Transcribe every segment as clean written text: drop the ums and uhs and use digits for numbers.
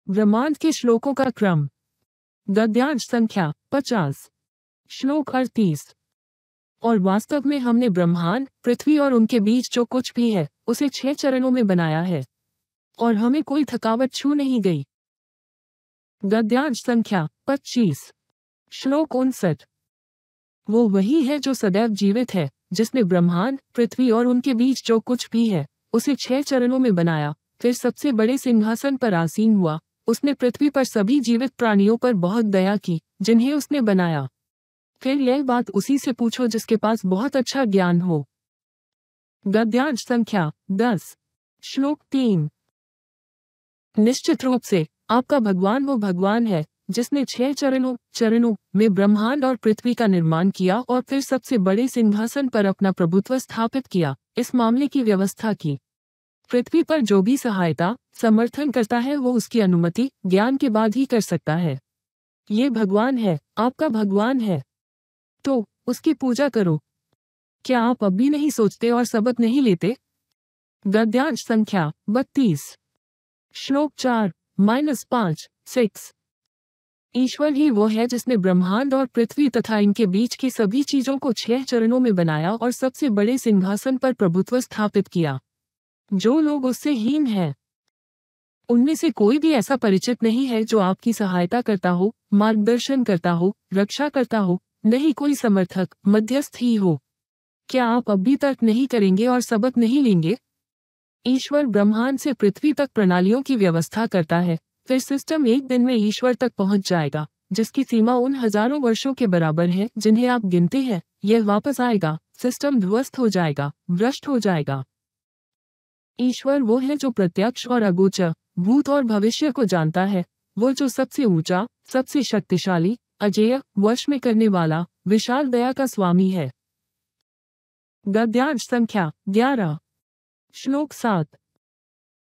ब्रह्मांड के श्लोकों का क्रम। गद्यांश संख्या 50, श्लोक 38। और वास्तव में हमने ब्रह्मांड, पृथ्वी और उनके बीच जो कुछ भी है उसे 6 चरणों में बनाया है और हमें कोई थकावट छू नहीं गई। गद्यांश संख्या 25, श्लोक 59। वो वही है जो सदैव जीवित है, जिसने ब्रह्मांड, पृथ्वी और उनके बीच जो कुछ भी है उसे 6 चरणों में बनाया, फिर सबसे बड़े सिंहासन पर आसीन हुआ। उसने पृथ्वी पर सभी जीवित प्राणियों पर बहुत दया की जिन्हें उसने बनाया। फिर यह बात उसी से पूछो जिसके पास बहुत अच्छा ज्ञान हो। गद्यांश संख्या 10, श्लोक 3। निश्चित रूप से आपका भगवान वो भगवान है जिसने 6 चरणों में ब्रह्मांड और पृथ्वी का निर्माण किया और फिर सबसे बड़े सिंहासन पर अपना प्रभुत्व स्थापित किया, इस मामले की व्यवस्था की। पृथ्वी पर जो भी सहायता, समर्थन करता है वो उसकी अनुमति, ज्ञान के बाद ही कर सकता है। ये भगवान है, आपका भगवान है, तो उसकी पूजा करो। क्या आप अब भी नहीं सोचते और सबक नहीं लेते? गद्यांश संख्या 32, श्लोक 4-5, 6। ईश्वर ही वो है जिसने ब्रह्मांड और पृथ्वी तथा इनके बीच की सभी चीजों को 6 चरणों में बनाया और सबसे बड़े सिंहासन पर प्रभुत्व स्थापित किया। जो लोग उससे हीन हैं, उनमें से कोई भी ऐसा परिचित नहीं है जो आपकी सहायता करता हो, मार्गदर्शन करता हो, रक्षा करता हो, नहीं कोई समर्थक, मध्यस्थ ही हो। क्या आप अब भी तर्क नहीं करेंगे और सबक नहीं लेंगे? ईश्वर ब्रह्मांड से पृथ्वी तक प्रणालियों की व्यवस्था करता है, फिर सिस्टम एक दिन में ईश्वर तक पहुंच जाएगा, जिसकी सीमा उन हजारों वर्षों के बराबर है जिन्हें आप गिनते हैं। यह वापस आएगा, सिस्टम ध्वस्त हो जाएगा, भ्रष्ट हो जाएगा। ईश्वर वो है जो प्रत्यक्ष और अगोचर, भूत और भविष्य को जानता है। वो जो सबसे ऊंचा, सबसे शक्तिशाली, अजेय, वश में करने वाला, विशाल दया का स्वामी है। गद्यांश संख्या 11, श्लोक 7।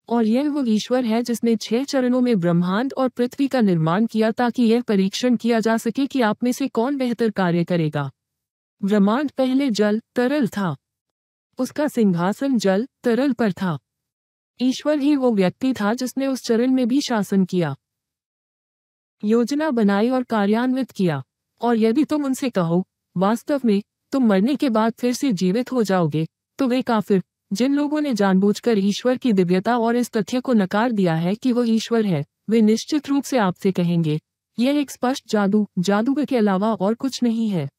और यह वो ईश्वर है जिसने 6 चरणों में ब्रह्मांड और पृथ्वी का निर्माण किया ताकि यह परीक्षण किया जा सके कि आप में से कौन बेहतर कार्य करेगा। ब्रह्मांड पहले जल तरल था, उसका सिंहासन जल तरल पर था। ईश्वर ही वो व्यक्ति था जिसने उस चरण में भी शासन किया, योजना बनाई और कार्यान्वित किया। और यदि तुम उनसे कहो वास्तव में तुम मरने के बाद फिर से जीवित हो जाओगे, तो वे काफिर, जिन लोगों ने जानबूझकर ईश्वर की दिव्यता और इस तथ्य को नकार दिया है कि वो ईश्वर है, वे निश्चित रूप से आपसे कहेंगे यह एक स्पष्ट जादू के अलावा और कुछ नहीं है।